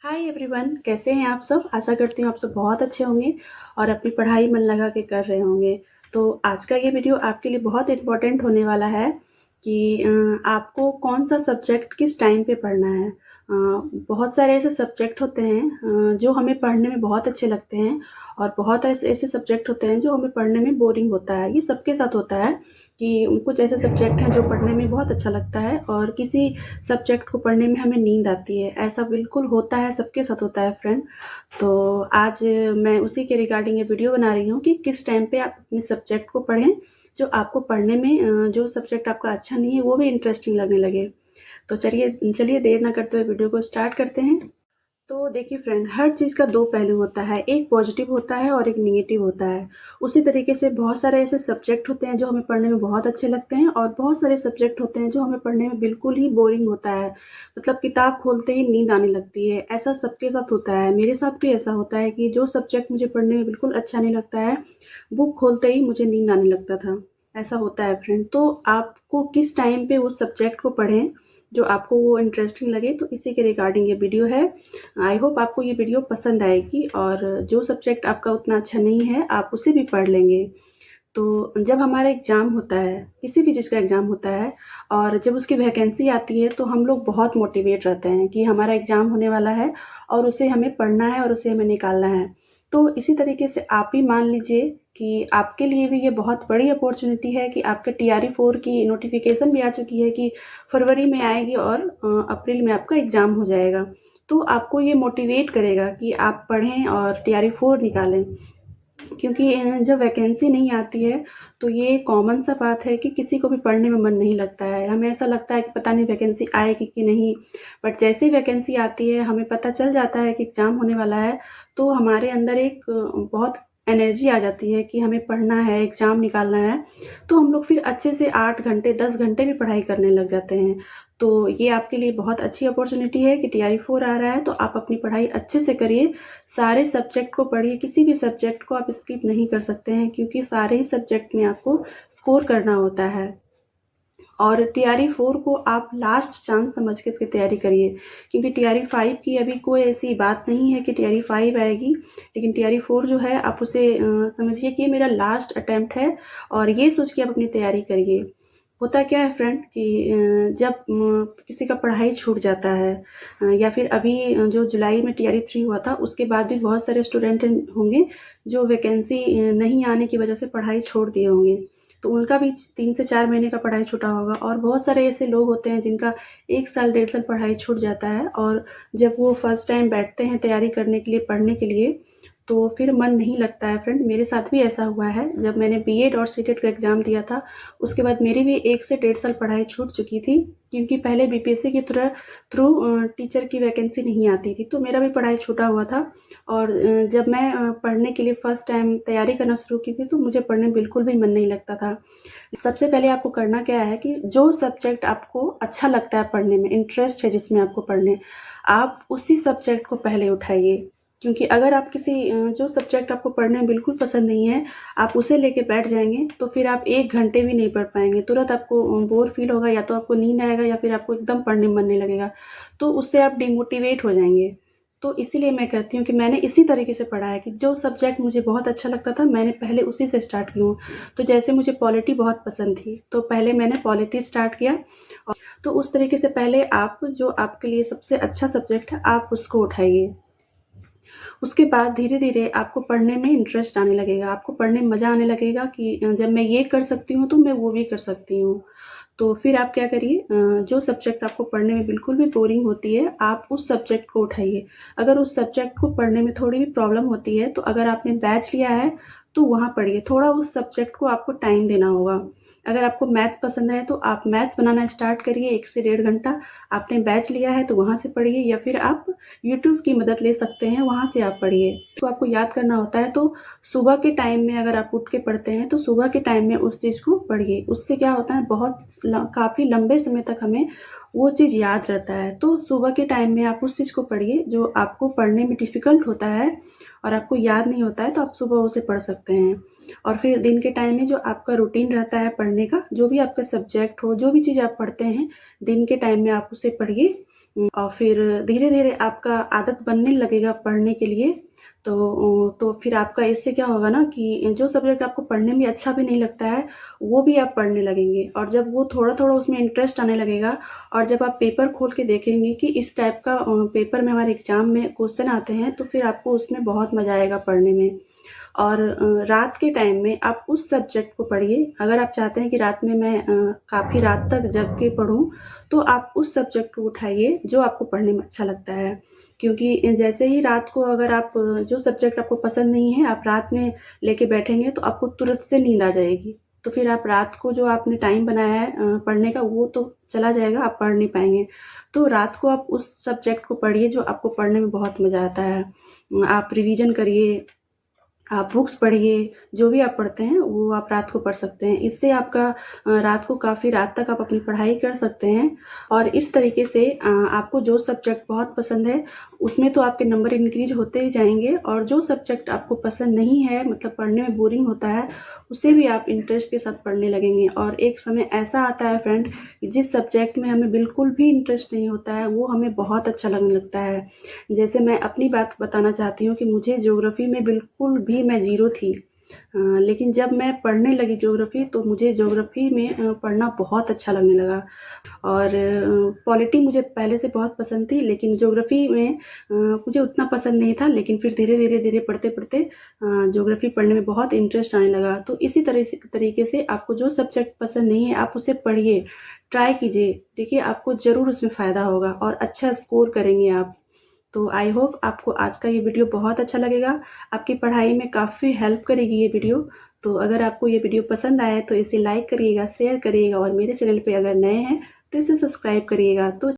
Hi everyone, कैसे हैं आप सब। आशा करती हूँ आप सब बहुत अच्छे होंगे और अपनी पढ़ाई मन लगा के कर रहे होंगे। तो आज का ये वीडियो आपके लिए बहुत इम्पोर्टेंट होने वाला है कि आपको कौन सा सब्जेक्ट किस टाइम पे पढ़ना है। बहुत सारे ऐसे सब्जेक्ट होते हैं जो हमें पढ़ने में बहुत अच्छे लगते हैं और बहुत ऐसे ऐसे सब्जेक्ट होते हैं जो हमें पढ़ने में बोरिंग होता है। ये सबके साथ होता है कि कुछ ऐसे सब्जेक्ट हैं जो पढ़ने में बहुत अच्छा लगता है और किसी सब्जेक्ट को पढ़ने में हमें नींद आती है। ऐसा बिल्कुल होता है, सबके साथ होता है फ्रेंड। तो आज मैं उसी के रिगार्डिंग ये वीडियो बना रही हूँ कि किस टाइम पे आप अपने सब्जेक्ट को पढ़ें जो आपको पढ़ने में जो सब्जेक्ट आपका अच्छा नहीं है वो भी इंटरेस्टिंग लगने लगे। तो चलिए देर ना करते हुए वीडियो को स्टार्ट करते हैं। तो देखिए फ्रेंड, हर चीज़ का दो पहलू होता है, एक पॉजिटिव होता है और एक नेगेटिव होता है। उसी तरीके से बहुत सारे ऐसे सब्जेक्ट होते हैं जो हमें पढ़ने में बहुत अच्छे लगते हैं और बहुत सारे सब्जेक्ट होते हैं जो हमें पढ़ने में बिल्कुल ही बोरिंग होता है। मतलब किताब खोलते ही नींद आने लगती है। ऐसा सबके साथ होता है, मेरे साथ भी ऐसा होता है कि जो सब्जेक्ट मुझे पढ़ने में बिल्कुल अच्छा नहीं लगता है, बुक खोलते ही मुझे नींद आने लगता था। ऐसा होता है फ्रेंड। तो आपको किस टाइम पे उस सब्जेक्ट को पढ़ें जो आपको वो इंटरेस्टिंग लगे, तो इसी के रिगार्डिंग ये वीडियो है। आई होप आपको ये वीडियो पसंद आएगी और जो सब्जेक्ट आपका उतना अच्छा नहीं है आप उसे भी पढ़ लेंगे। तो जब हमारा एग्ज़ाम होता है, किसी भी चीज़ का एग्ज़ाम होता है और जब उसकी वैकेंसी आती है तो हम लोग बहुत मोटिवेट रहते हैं कि हमारा एग्ज़ाम होने वाला है और उसे हमें पढ़ना है और उसे हमें निकालना है। तो इसी तरीके से आप भी मान लीजिए कि आपके लिए भी ये बहुत बड़ी अपॉर्चुनिटी है कि आपके टीआरई 4 की नोटिफिकेशन भी आ चुकी है कि फरवरी में आएगी और अप्रैल में आपका एग्ज़ाम हो जाएगा। तो आपको ये मोटिवेट करेगा कि आप पढ़ें और टीआरई 4 निकालें। क्योंकि जब वैकेंसी नहीं आती है तो ये कॉमन सा बात है कि किसी को भी पढ़ने में मन नहीं लगता है। हमें ऐसा लगता है कि पता नहीं वैकेंसी आएगी कि नहीं। बट जैसे ही वैकेंसी आती है, हमें पता चल जाता है कि एग्ज़ाम होने वाला है, तो हमारे अंदर एक बहुत एनर्जी आ जाती है कि हमें पढ़ना है, एग्ज़ाम निकालना है। तो हम लोग फिर अच्छे से 8 घंटे 10 घंटे भी पढ़ाई करने लग जाते हैं। तो ये आपके लिए बहुत अच्छी अपॉर्चुनिटी है कि टीआरई 4 आ रहा है, तो आप अपनी पढ़ाई अच्छे से करिए। सारे सब्जेक्ट को पढ़िए, किसी भी सब्जेक्ट को आप स्किप नहीं कर सकते हैं क्योंकि सारे ही सब्जेक्ट में आपको स्कोर करना होता है। और टीआरई 4 को आप लास्ट चांस समझ के इसकी तैयारी करिए, क्योंकि टीआरई 5 की अभी कोई ऐसी बात नहीं है कि टीआरई 5 आएगी। लेकिन टीआरई 4 जो है आप उसे समझिए कि ये मेरा लास्ट अटेम्प्ट है और ये सोच के आप अपनी तैयारी करिए। होता क्या है फ्रेंड कि जब किसी का पढ़ाई छूट जाता है या फिर अभी जो जुलाई में टीआरई 3 हुआ था उसके बाद भी बहुत सारे स्टूडेंट होंगे जो वैकेंसी नहीं आने की वजह से पढ़ाई छोड़ दिए होंगे। तो उनका भी 3 से 4 महीने का पढ़ाई छूटा होगा और बहुत सारे ऐसे लोग होते हैं जिनका 1 साल 1.5 साल पढ़ाई छूट जाता है और जब वो फर्स्ट टाइम बैठते हैं तैयारी करने के लिए, पढ़ने के लिए, तो फिर मन नहीं लगता है फ्रेंड। मेरे साथ भी ऐसा हुआ है। जब मैंने बीएड और सीटेट का एग्ज़ाम दिया था, उसके बाद मेरी भी 1 से 1.5 साल पढ़ाई छूट चुकी थी, क्योंकि पहले बीपीएससी के थ्रू टीचर की वैकेंसी नहीं आती थी, तो मेरा भी पढ़ाई छूटा हुआ था। और जब मैं पढ़ने के लिए फर्स्ट टाइम तैयारी करना शुरू की थी, तो मुझे पढ़ने में बिल्कुल भी मन नहीं लगता था। सबसे पहले आपको करना क्या है कि जो सब्जेक्ट आपको अच्छा लगता है पढ़ने में, इंटरेस्ट है जिसमें आपको पढ़ने, आप उसी सब्जेक्ट को पहले उठाइए। क्योंकि अगर आप किसी जो सब्जेक्ट आपको पढ़ने में बिल्कुल पसंद नहीं है, आप उसे लेके बैठ जाएँगे, तो फिर आप 1 घंटे भी नहीं पढ़ पाएँगे। तुरंत आपको बोर फ़ील होगा, या तो आपको नींद आएगा या फिर आपको एकदम पढ़ने में मन नहीं लगेगा। तो उससे आप डिमोटिवेट हो जाएँगे। तो इसीलिए मैं कहती हूँ कि मैंने इसी तरीके से पढ़ा है कि जो सब्जेक्ट मुझे बहुत अच्छा लगता था, मैंने पहले उसी से स्टार्ट की हूँ। तो जैसे मुझे पॉलिटी बहुत पसंद थी, तो पहले मैंने पॉलिटी स्टार्ट किया। और तो उस तरीके से पहले आप जो आपके लिए सबसे अच्छा सब्जेक्ट है, आप उसको उठाइए। उसके बाद धीरे-धीरे आपको पढ़ने में इंटरेस्ट आने लगेगा, आपको पढ़ने में मज़ा आने लगेगा कि जब मैं ये कर सकती हूँ, तो मैं वो भी कर सकती हूँ। तो फिर आप क्या करिए, जो सब्जेक्ट आपको पढ़ने में बिल्कुल भी बोरिंग होती है, आप उस सब्जेक्ट को उठाइए। अगर उस सब्जेक्ट को पढ़ने में थोड़ी भी प्रॉब्लम होती है, तो अगर आपने बैच लिया है, तो वहाँ पढ़िए। थोड़ा उस सब्जेक्ट को आपको टाइम देना होगा। अगर आपको मैथ पसंद है, तो आप मैथ्स बनाना स्टार्ट करिए 1 से डेढ़ घंटा। आपने बैच लिया है, तो वहाँ से पढ़िए, या फिर आप यूट्यूब की मदद ले सकते हैं, वहाँ से आप पढ़िए। तो आपको याद करना होता है, तो सुबह के टाइम में अगर आप उठ के पढ़ते हैं, तो सुबह के टाइम में उस चीज़ को पढ़िए। उससे क्या होता है, काफ़ी लंबे समय तक हमें वो चीज़ याद रहता है। तो सुबह के टाइम में आप उस चीज़ को पढ़िए जो आपको पढ़ने में डिफ़िकल्ट होता है और आपको याद नहीं होता है, तो आप सुबह उसे पढ़ सकते हैं। और फिर दिन के टाइम में जो आपका रूटीन रहता है पढ़ने का, जो भी आपका सब्जेक्ट हो, जो भी चीज़ आप पढ़ते हैं, दिन के टाइम में आप उसे पढ़िए। और फिर धीरे-धीरे आपका आदत बनने लगेगा पढ़ने के लिए। तो फिर आपका इससे क्या होगा ना कि जो सब्जेक्ट आपको पढ़ने में अच्छा भी नहीं लगता है, वो भी आप पढ़ने लगेंगे और जब वो थोड़ा-थोड़ा उसमें इंटरेस्ट आने लगेगा और जब आप पेपर खोल के देखेंगे कि इस टाइप का पेपर में हमारे एग्ज़ाम में क्वेश्चन आते हैं, तो फिर आपको उसमें बहुत मज़ा आएगा पढ़ने में। और रात के टाइम में आप उस सब्जेक्ट को पढ़िए। अगर आप चाहते हैं कि रात में मैं काफ़ी रात तक जग के पढूँ, तो आप उस सब्जेक्ट को उठाइए जो आपको पढ़ने में अच्छा लगता है। क्योंकि जैसे ही रात को अगर आप जो सब्जेक्ट आपको पसंद नहीं है, आप रात में लेके बैठेंगे तो आपको तुरंत से नींद आ जाएगी। तो फिर आप रात को जो आपने टाइम बनाया है पढ़ने का वो तो चला जाएगा, आप पढ़ नहीं पाएँगे। तो रात को आप उस सब्जेक्ट को पढ़िए जो आपको पढ़ने में बहुत मज़ा आता है। आप रिवीजन करिए, आप बुक्स पढ़िए, जो भी आप पढ़ते हैं वो आप रात को पढ़ सकते हैं। इससे आपका रात को काफ़ी रात तक आप अपनी पढ़ाई कर सकते हैं और इस तरीके से आपको जो सब्जेक्ट बहुत पसंद है, उसमें तो आपके नंबर इंक्रीज़ होते ही जाएँगे और जो सब्जेक्ट आपको पसंद नहीं है मतलब पढ़ने में बोरिंग होता है, उसे भी आप इंटरेस्ट के साथ पढ़ने लगेंगे और एक समय ऐसा आता है फ्रेंड कि जिस सब्जेक्ट में हमें बिल्कुल भी इंटरेस्ट नहीं होता है, वो हमें बहुत अच्छा लगने लगता है। जैसे मैं अपनी बात बताना चाहती हूँ कि मुझे ज्योग्राफ़ी में बिल्कुल भी मैं ज़ीरो थी। लेकिन जब मैं पढ़ने लगी ज्योग्राफ़ी तो मुझे ज्योग्राफ़ी में पढ़ना बहुत अच्छा लगने लगा और पॉलिटी मुझे पहले से बहुत पसंद थी लेकिन ज्योग्राफ़ी में मुझे उतना पसंद नहीं था लेकिन फिर धीरे-धीरे पढ़ते-पढ़ते ज्योग्राफ़ी पढ़ने में बहुत इंटरेस्ट आने लगा। तो इसी तरीके से आपको जो सब्जेक्ट पसंद नहीं है आप उसे पढ़िए, ट्राई कीजिए। देखिए आपको ज़रूर उसमें फ़ायदा होगा और अच्छा स्कोर करेंगे आप। तो आई होप आपको आज का ये वीडियो बहुत अच्छा लगेगा, आपकी पढ़ाई में काफ़ी हेल्प करेगी ये वीडियो। तो अगर आपको ये वीडियो पसंद आए तो इसे लाइक करिएगा, शेयर करिएगा और मेरे चैनल पे अगर नए हैं तो इसे सब्सक्राइब करिएगा। तो